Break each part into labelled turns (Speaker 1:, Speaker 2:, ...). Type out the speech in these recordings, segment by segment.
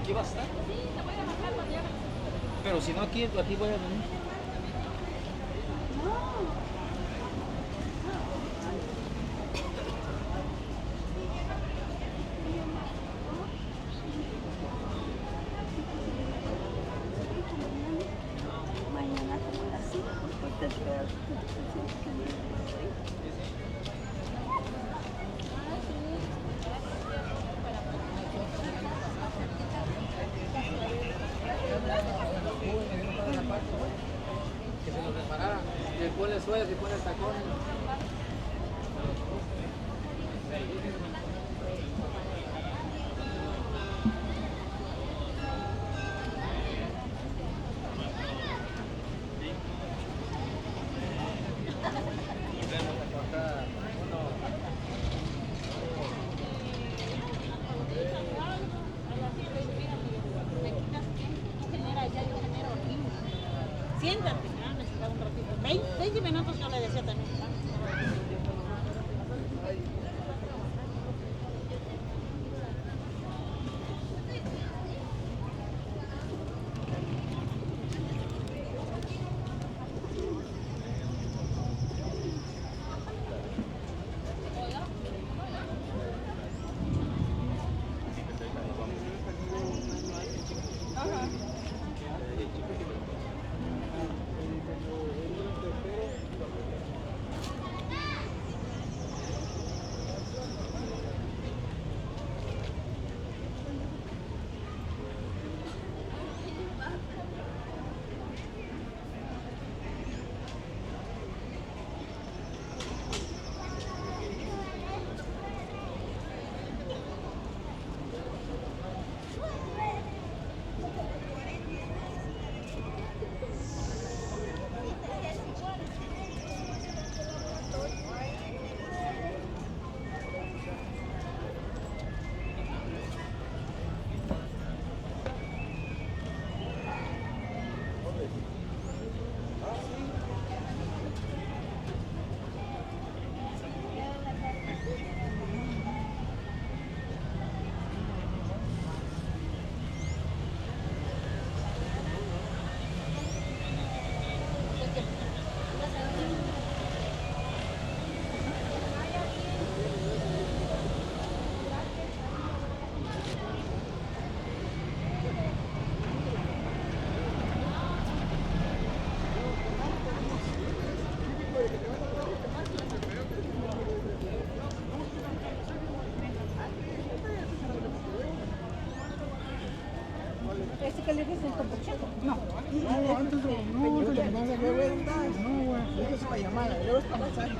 Speaker 1: ¿Aquí va a estar? Pero si no, aquí voy a venir.
Speaker 2: Mañana como a las 5, porque te esperas.
Speaker 1: Que se nos reparara. Le pone suelas y pone tacones.
Speaker 3: Siéntate, necesitaba un ratito. 20 minutos yo le decía también.
Speaker 2: ¿Ese que le dicen Topo Chico?
Speaker 4: No, antes de más de no, güey. Eso es para llamada, luego es para mensaje.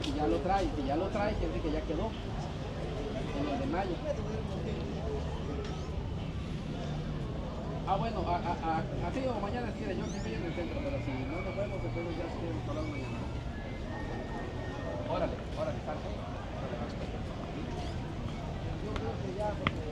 Speaker 1: Que ya lo trae, que ya quedó en el de mayo. Ah, bueno, así o mañana si quiere, yo aquí estoy en el centro, pero si no nos vemos, entonces ya si queremos hablar mañana. Órale, órale, salgo. Yo creo que ya, porque...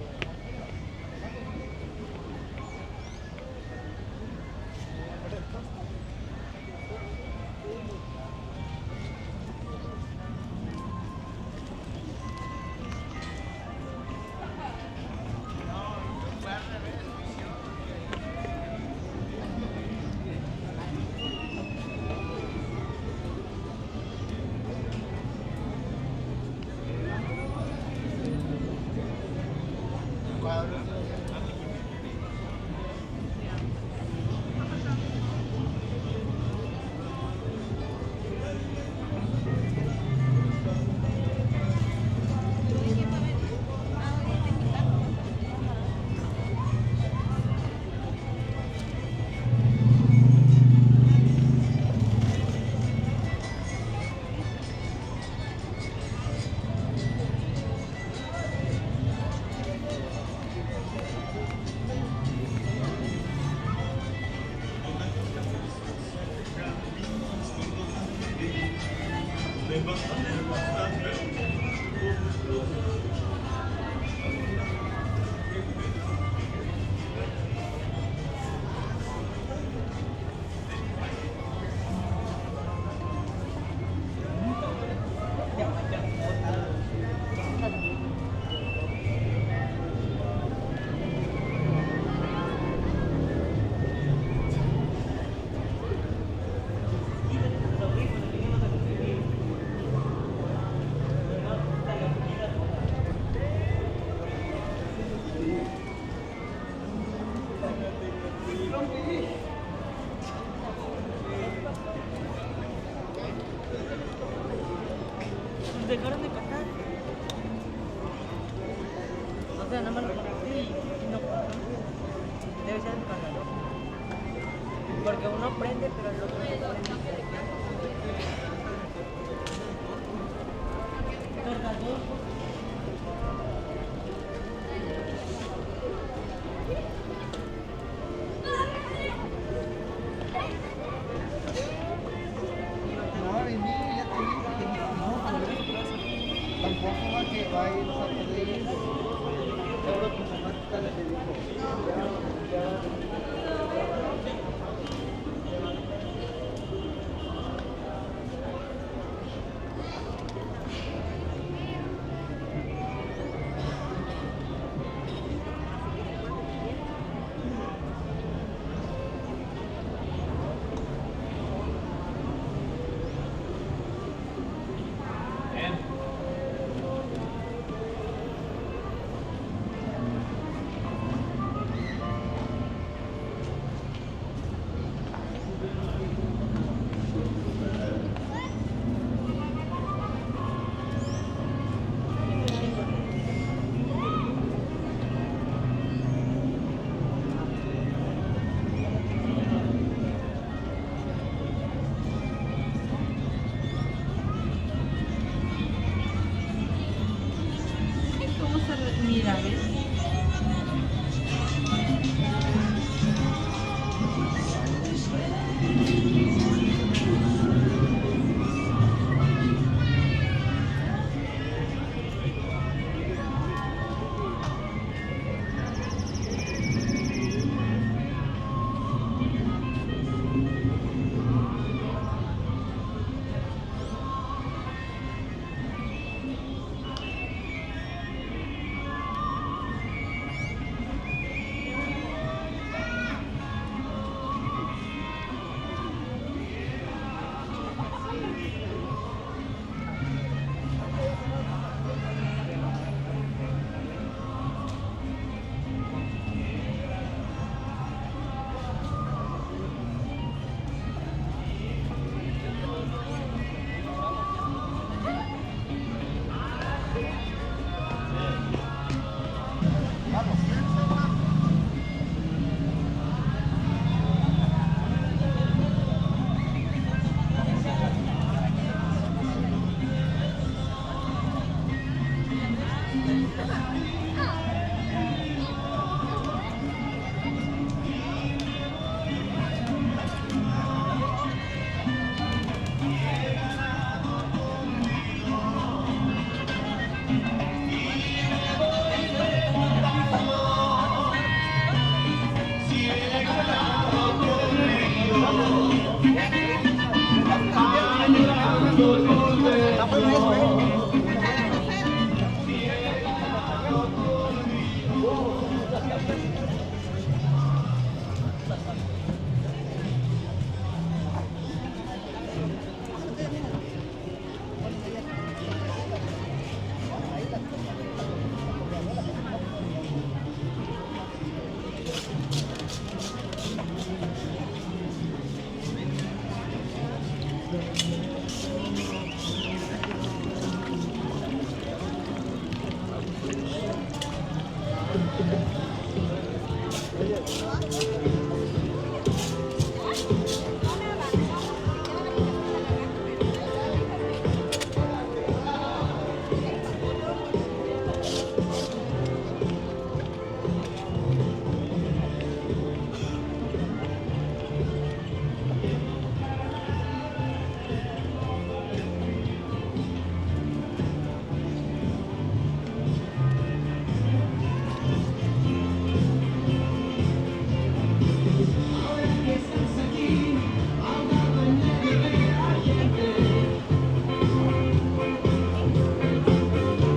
Speaker 3: Dejaron de pasar. O sea, nada más lo conecté y no pasó. Debe ser el cargador. Porque uno prende, pero el otro no prende. Cargador.
Speaker 4: No, vení, ya te dije que no, tampoco va que va a ir a poder. Seguro que su mamá está le dijo.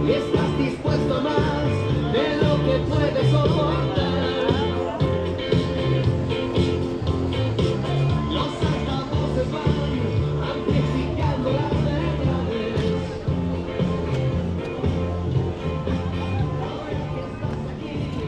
Speaker 5: Y estás dispuesto a más de lo que puedes soportar. Los altavoces van amplificando las verdades. Ahora que estás aquí,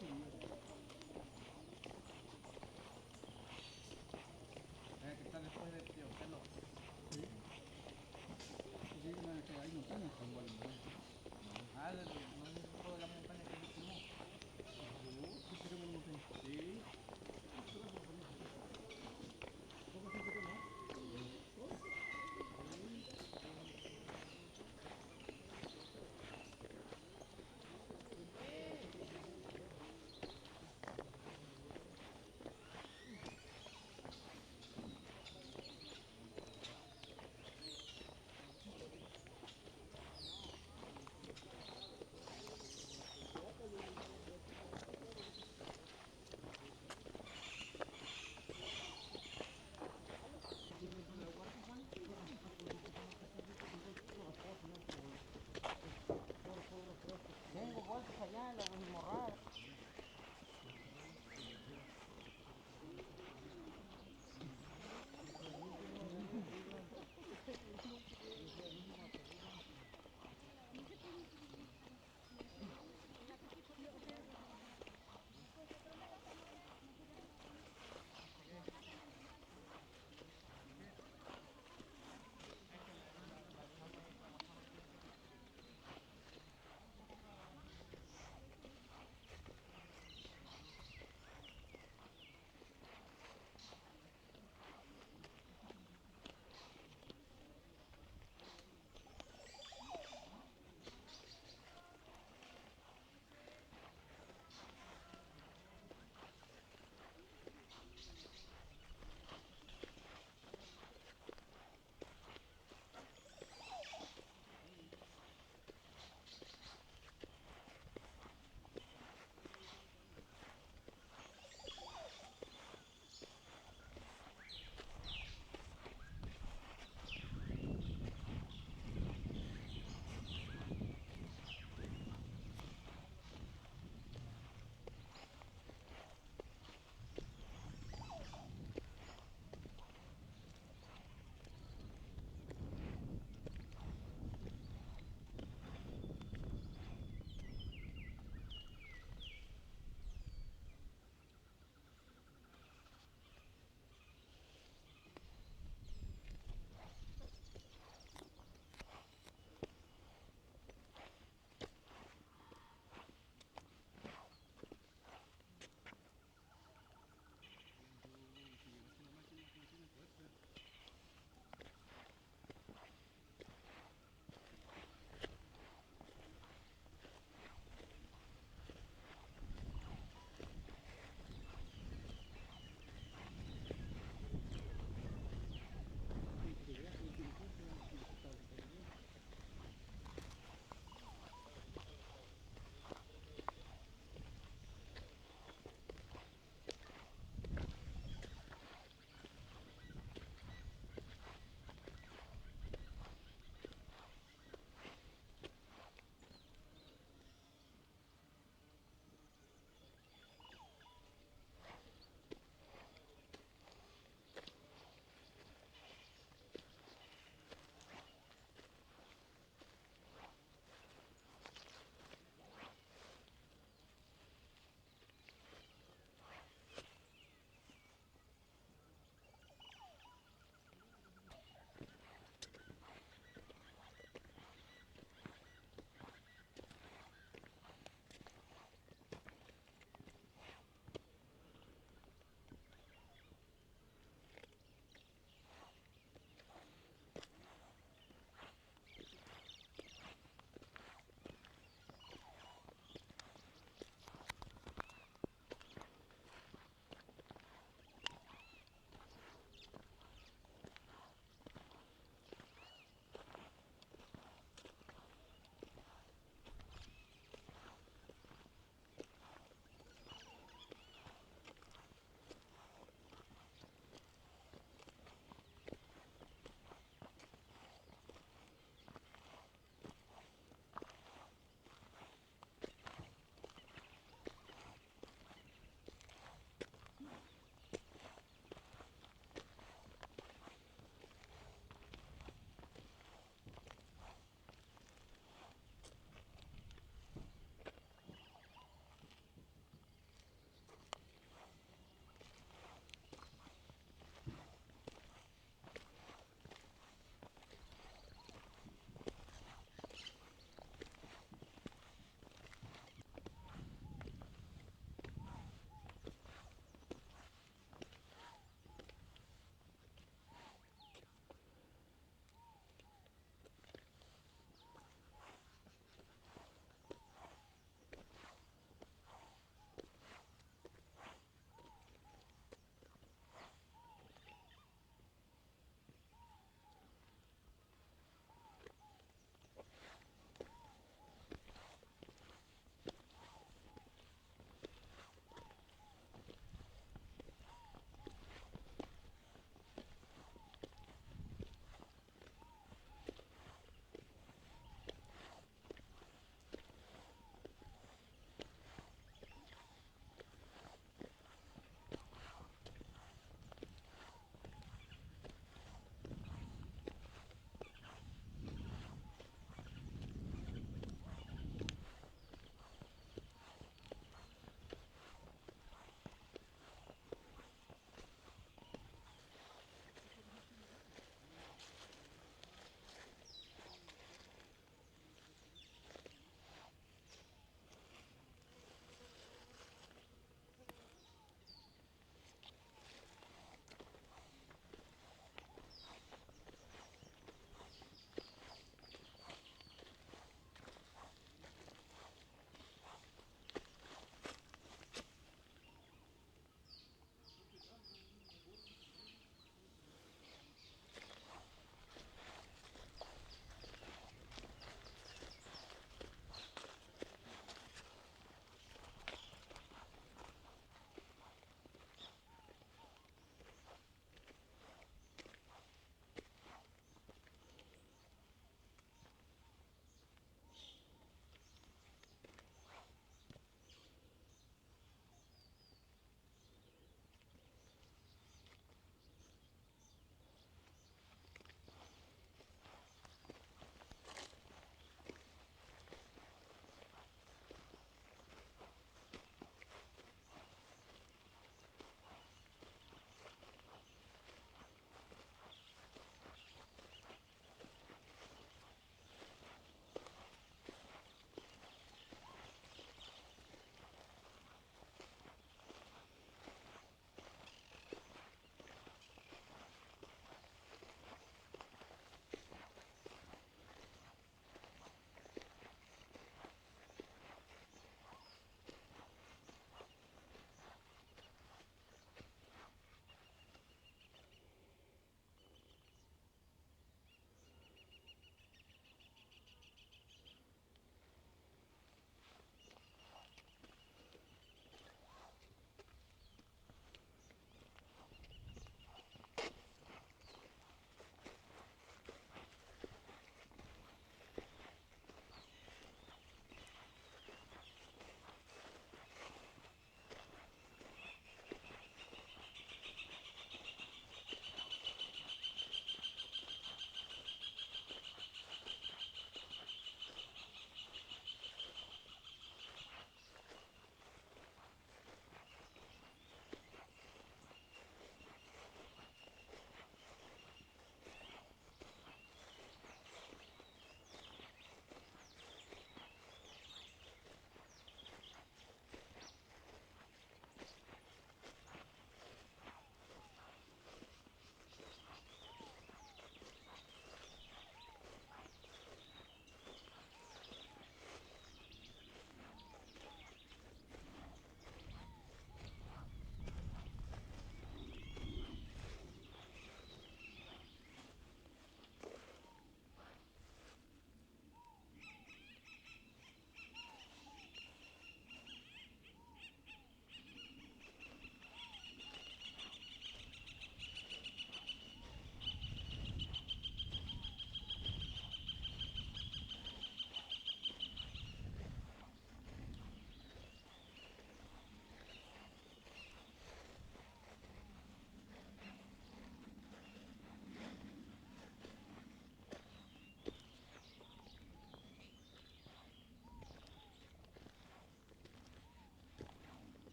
Speaker 5: en medio de la soledad.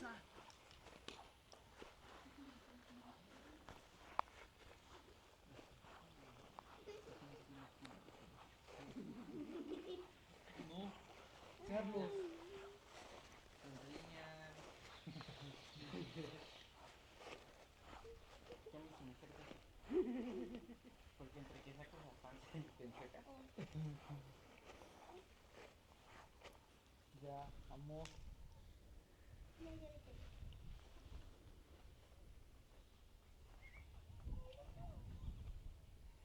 Speaker 1: pasa?
Speaker 4: No, Carlos. Sonrían.
Speaker 3: Ya ni se me acerca. Porque entre que saco la panza y te enseca.
Speaker 4: Ya, amor.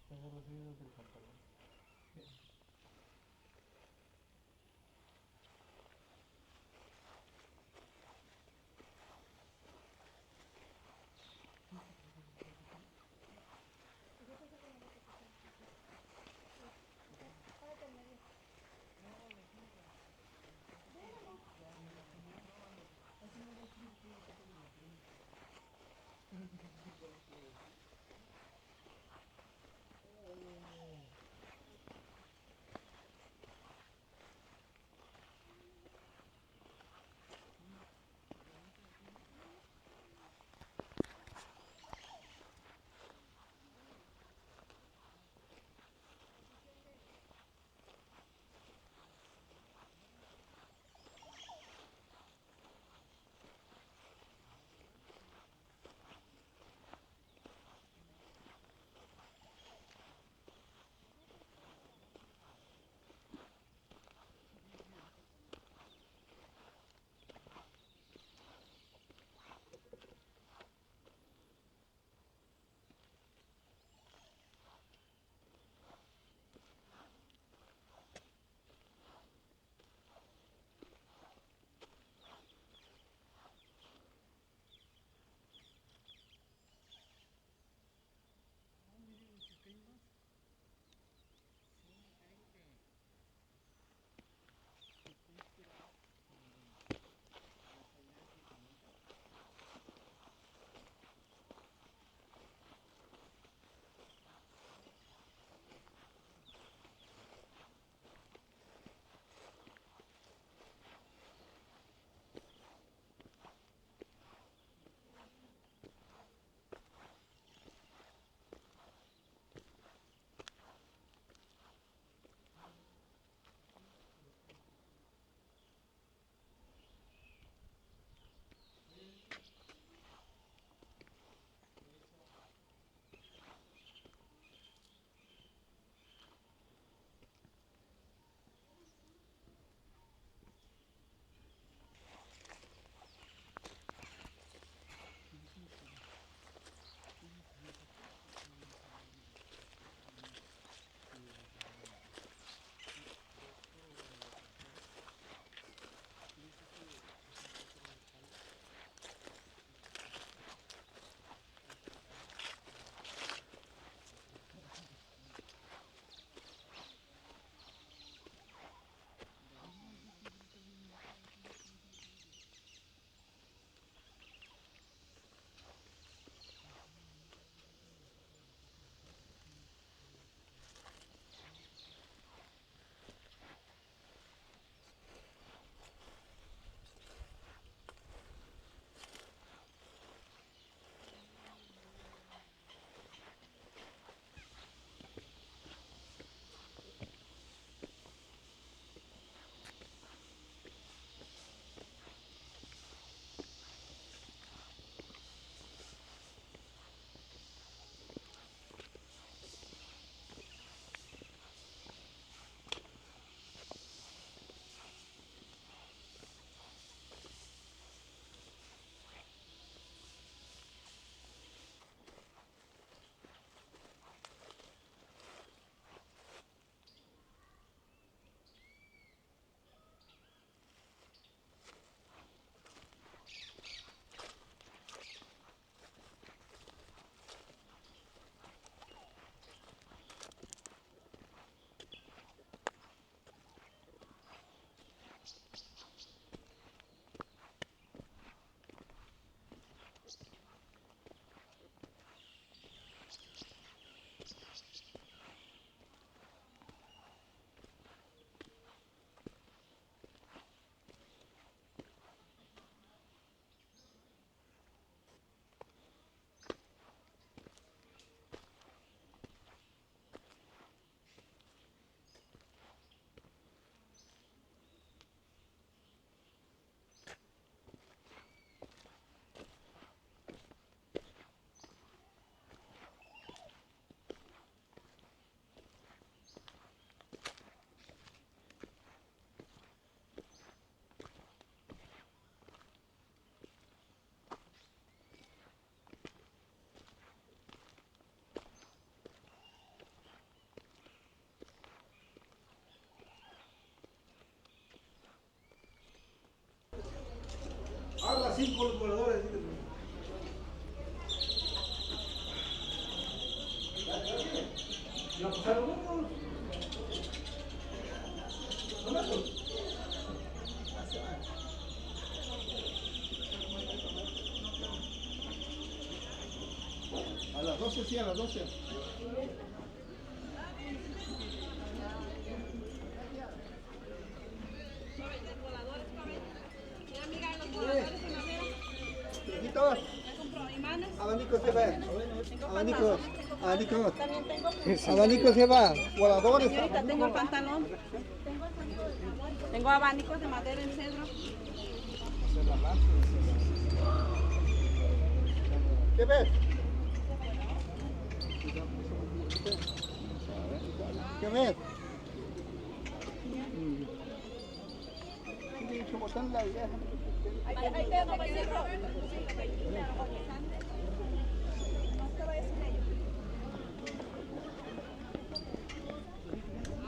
Speaker 4: Tengo los dedos del pantalón. 5 los voladores. ¿Ya pasaron uno?
Speaker 1: A las 12, sí, a las 12.
Speaker 4: Chiquitos. Abanicos se va. Abanicos. Abanicos. Abanicos se va. Voladores.
Speaker 2: Señorita, tengo el pantalón. Tengo abanicos de madera en cedro.
Speaker 4: ¿Qué ves? ¿Qué ves? Como están la vieja.
Speaker 2: Ahí tengo, paisito.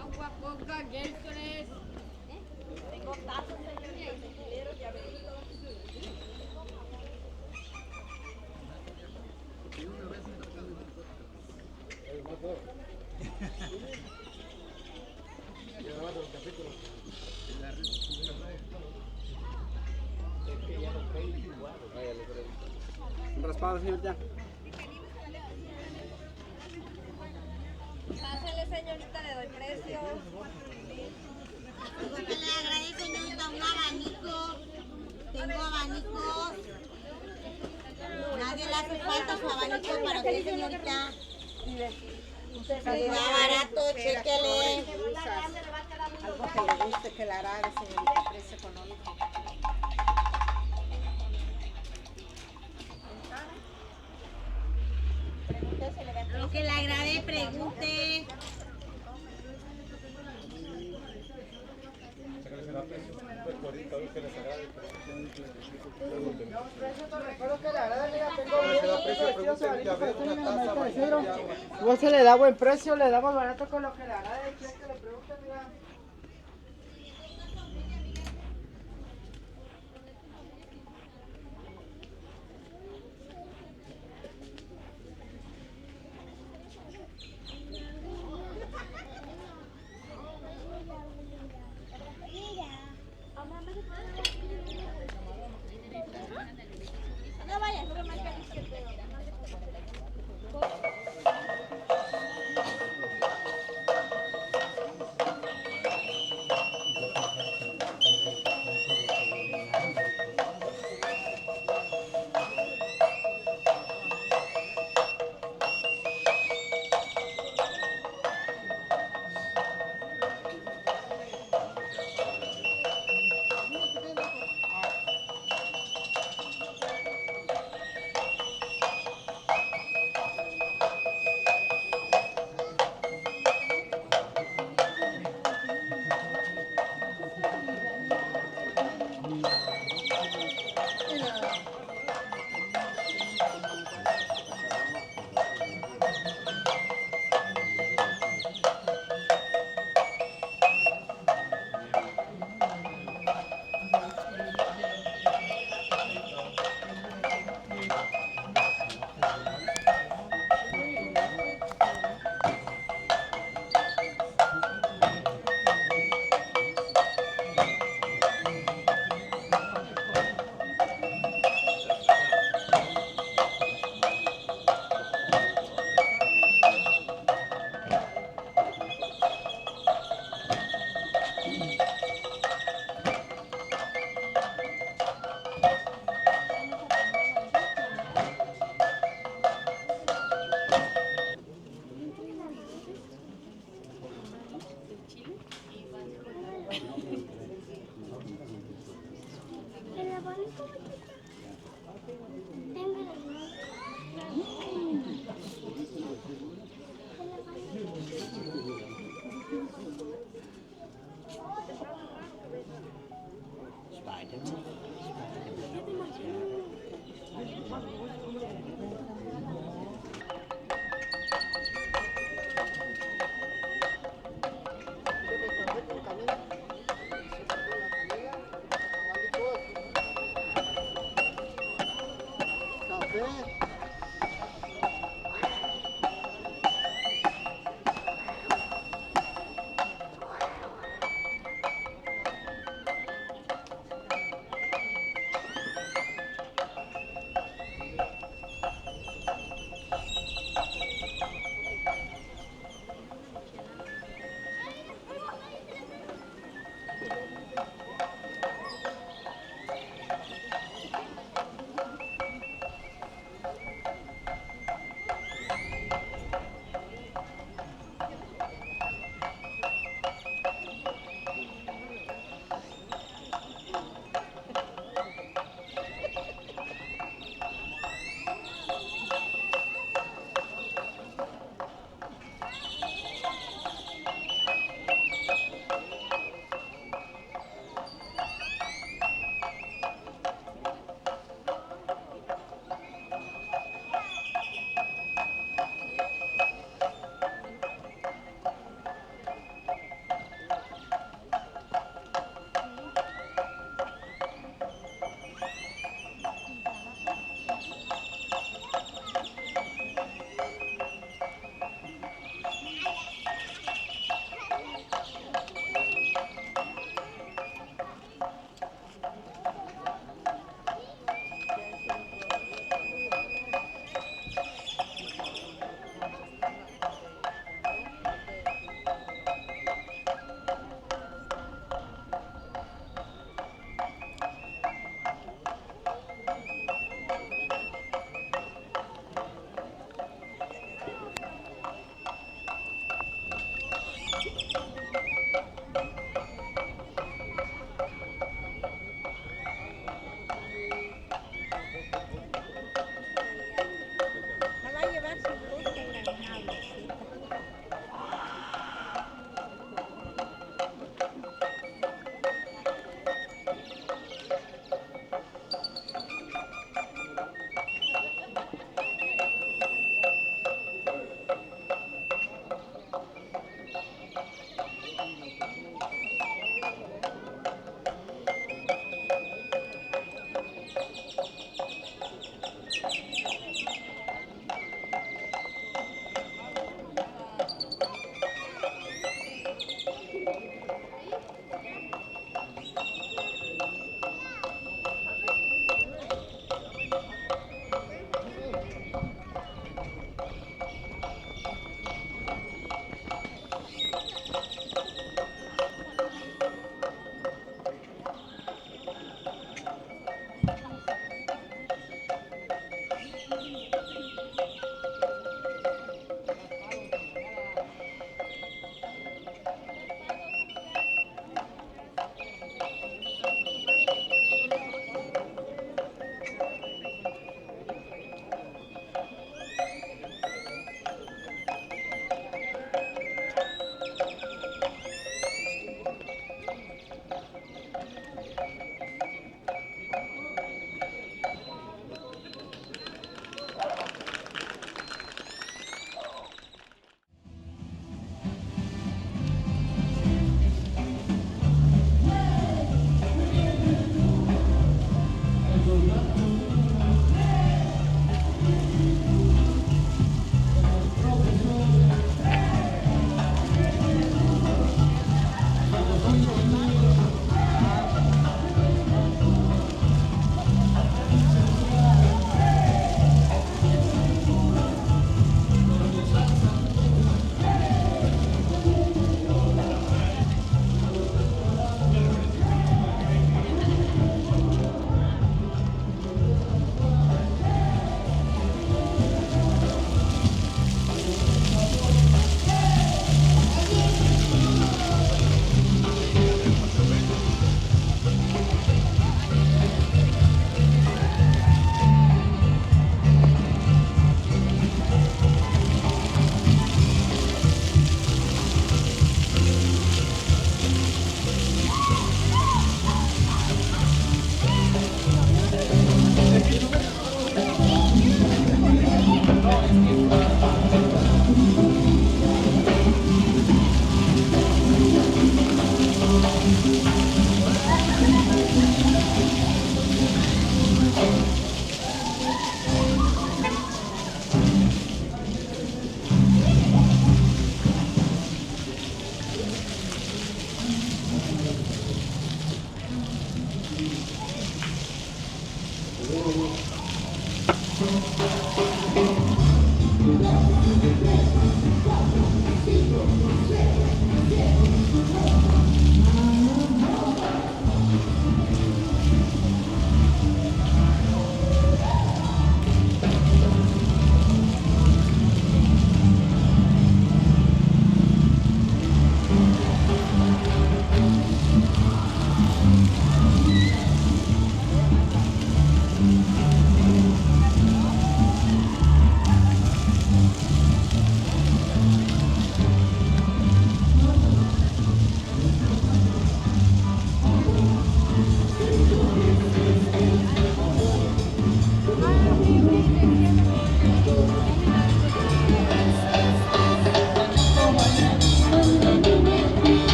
Speaker 6: Agua, coca, Gatorade.
Speaker 2: Tengo tazos, señorita, y tequileros, llaveritos.
Speaker 1: Un raspado, señorita.
Speaker 2: Pásale, señorita, le doy precio.
Speaker 7: Algo que le agradezco, señorita, un abanico. Tengo abanicos. Nadie le hace falta su abanico para usted, señorita. Está barato, chéquele.
Speaker 2: Algo que le guste, que le agrade, señorita, precio económico.
Speaker 7: Lo que le agrade, pregunte.
Speaker 3: Igual se le da buen precio, le damos barato con lo que le agrade. Que le pregunte, mira.
Speaker 2: No vayas, no me calientes.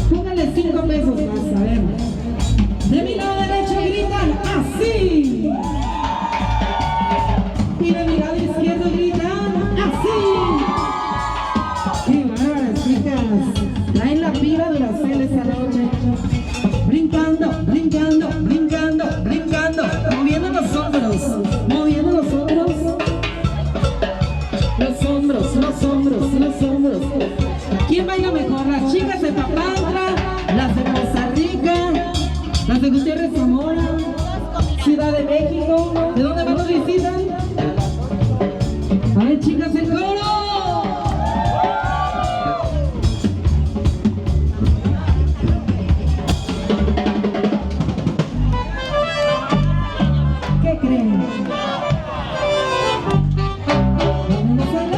Speaker 8: Póngale 5 pesos más, a ver. De mi lado derecho gritan así. Y de mi lado izquierdo gritan así. Qué bárbaras, chicas. Traen la pila de las celes esta noche. Brincando, brincando, brincando, brincando. Moviendo los hombros, moviendo los hombros. Los hombros, los hombros, los hombros. ¿Quién baila mejor? ¿Las chicas de Papantla? ¿Las de Costa Rica? ¿Las de Gutiérrez Zamora? ¿Ciudad de México? ¿De dónde más nos visitan? A ver, chicas, el coro. ¿Qué creen? Vámonos a la...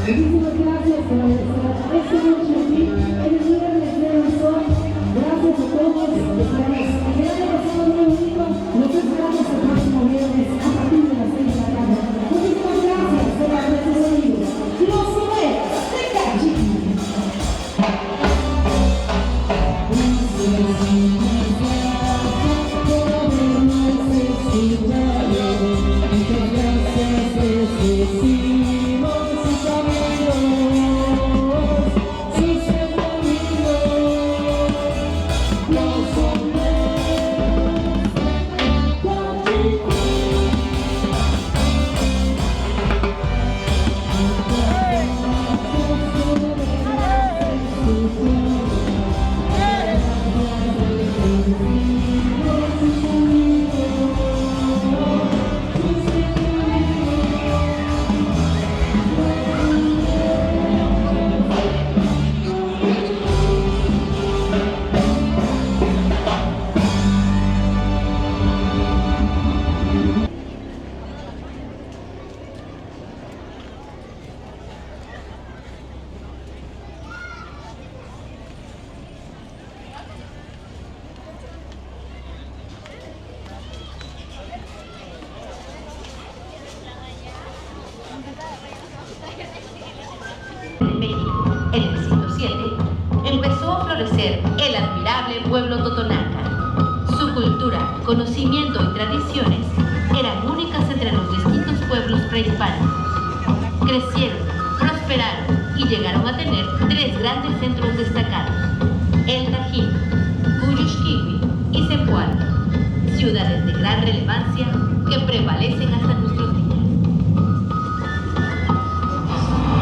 Speaker 8: Muchísimas gracias por estar esta noche aquí en el viernes de Sol. Gracias a todos. Esperamos que haya pasado muy bonito. Nos esperamos el próximo viernes a partir de las 6 de la tarde. Muchísimas gracias por la atención. Los Soneros de Cachi.
Speaker 9: En el siglo VII empezó a florecer el admirable pueblo totonaca. Su cultura, conocimiento y tradiciones eran únicas entre los distintos pueblos prehispánicos. Crecieron, prosperaron y llegaron a tener 3 grandes centros destacados: El Tajín, Cuyuxquiwi y Zempoala, ciudades de gran relevancia que prevalecen hasta nuestros días.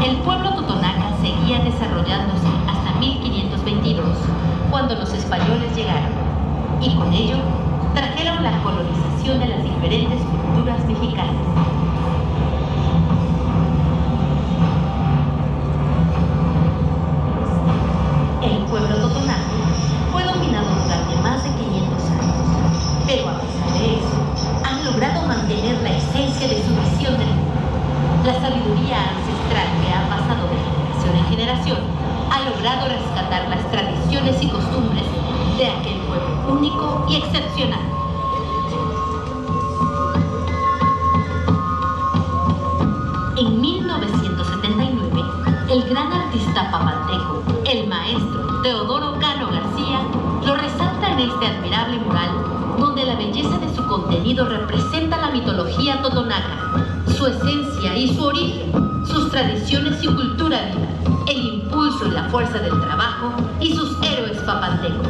Speaker 9: El pueblo totonaca seguía desarrollándose hasta 1522, cuando los españoles llegaron, y con ello trajeron la colonización de las diferentes culturas mexicanas. El pueblo totonaco fue dominado durante más de 500 años, pero a pesar de eso, han logrado mantener la esencia de su visión del mundo. La sabiduría ancestral que ha pasado de generación en generación ha logrado rescatar las tradiciones y costumbres de aquel pueblo único y excepcional. En 1979, el gran artista papanteco, el maestro Teodoro Cano García, lo resalta en este admirable mural, donde la belleza de su contenido representa la mitología totonaca, su esencia y su origen, sus tradiciones y cultura viva, el impulso y la fuerza del trabajo y sus héroes papantecos.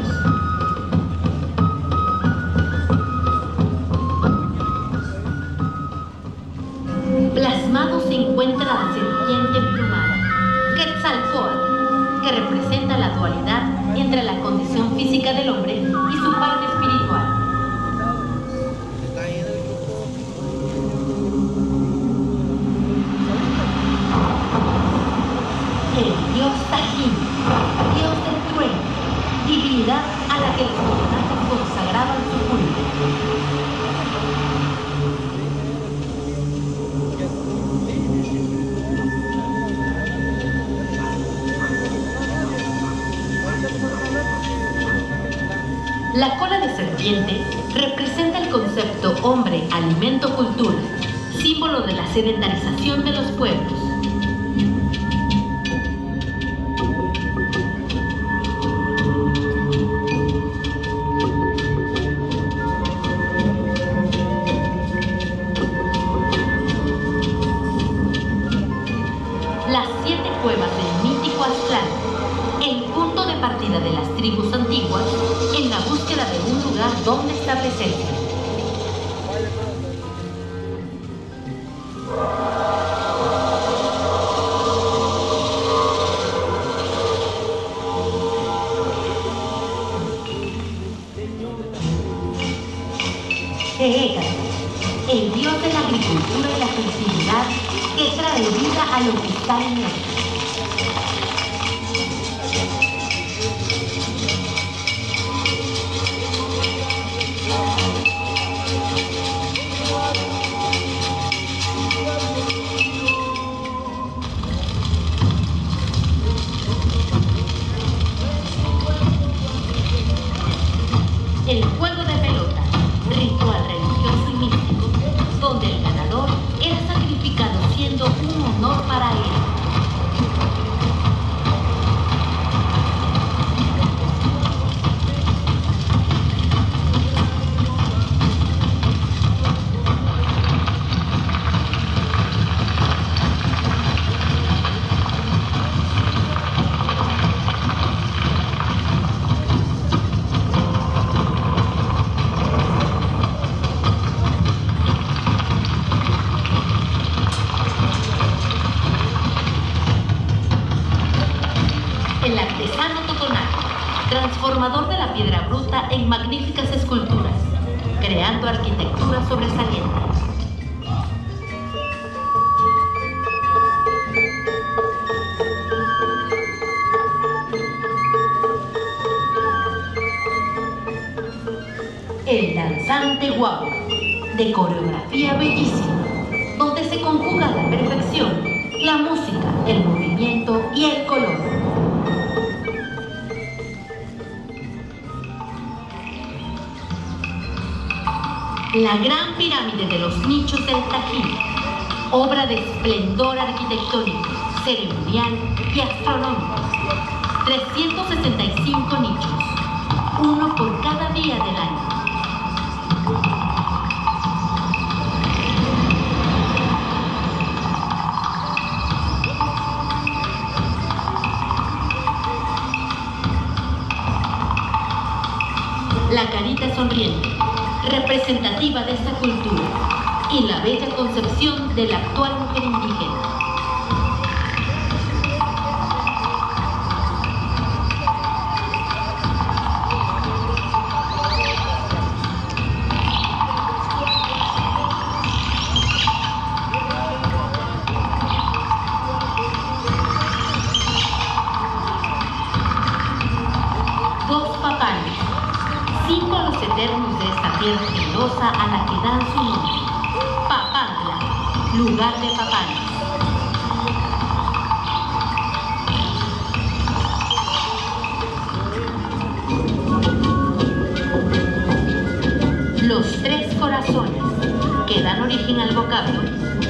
Speaker 9: Plasmado se encuentra la serpiente emplumada, Quetzalcóatl, que representa la dualidad entre la condición física del hombre y su parte espiritual. El dios Tajín, dios del trueno, divinidad a la que los totonacas consagraban su culto. La cola de serpiente representa el concepto hombre, alimento, cultura, símbolo de la sedentarización de los pueblos. Las 7 cuevas del mítico Aztlán, el punto de partida de las tribus antiguas en la búsqueda de un lugar donde establecerse. Hécate, el dios de la agricultura y la fertilidad que trae vida a lo que está en él. El juego de pelota, ritual religioso y místico, donde el ganador era sacrificado siendo un honor para él. El artesano totonaco, transformador de la piedra bruta en magníficas esculturas, creando arquitectura sobresaliente. El danzante guapo, de coreografía bellísima, donde se conjuga a la perfección la música, el movimiento y el color. La gran pirámide de los nichos del Tajín, obra de esplendor arquitectónico, ceremonial y astronómico. 365 nichos, uno por cada día del año. La carita sonriente prominente, representativa de esta cultura y la bella concepción de la actual mujer indígena. Símbolos eternos de esta tierra generosa a la que dan su nombre. Papantla, lugar de papanes. Los tres corazones, que dan origen al vocablo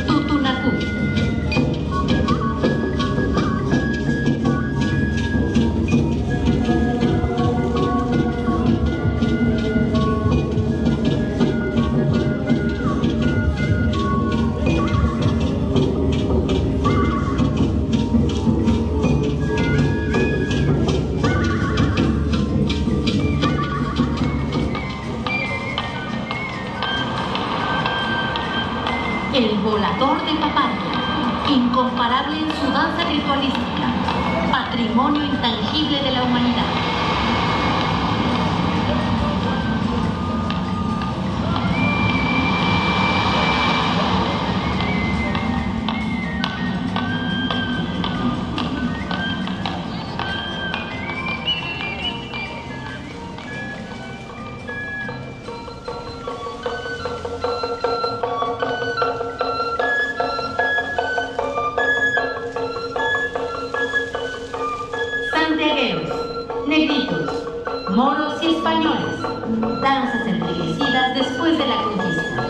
Speaker 9: Tutunacú. El volador de Papantla, incomparable en su danza ritualística, patrimonio intangible de la humanidad. Negritos, moros y españoles, danzas enriquecidas después de la conquista.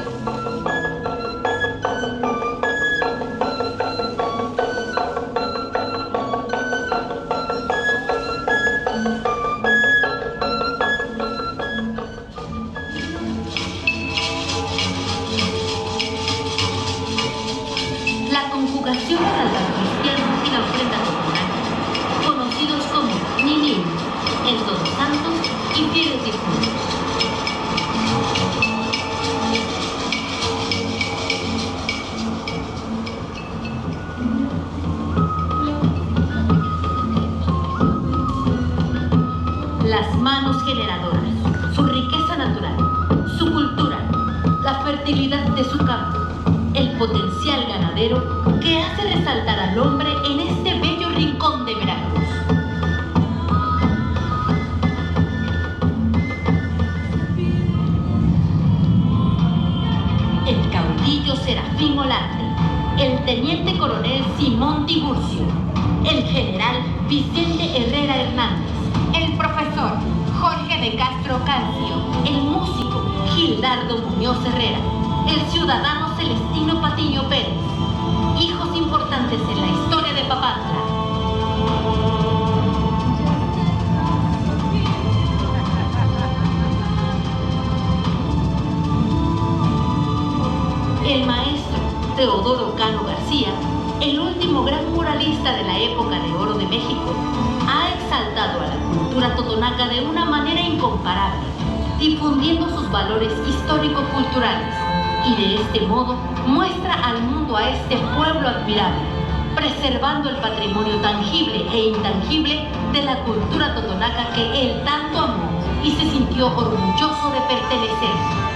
Speaker 9: La conjugación del altar cristiano y la ofrenda totonaca, conocidos como Ninín, en Todos Santos y fieles difuntos. Las manos generadoras, su riqueza natural, su cultura, la fertilidad de su campo, el potencial ganadero que hace resaltar al hombre en este bello rincón de Veracruz. El caudillo Serafín Olarte, el teniente coronel Simón Tiburcio, el general Vicente Herrera Hernández, el profesor Jorge de Castro Cancio, el músico Gildardo Muñoz Herrera, el ciudadano Celestino Patiño Pérez, hijos importantes en la historia de Papantla. El maestro Teodoro Cano García, el último gran muralista de la época de oro de México, ha exaltado a la cultura totonaca de una manera incomparable, difundiendo sus valores histórico-culturales y de este modo muestra al mundo a este pueblo admirable, preservando el patrimonio tangible e intangible de la cultura totonaca que él tanto amó y se sintió orgulloso de pertenecer.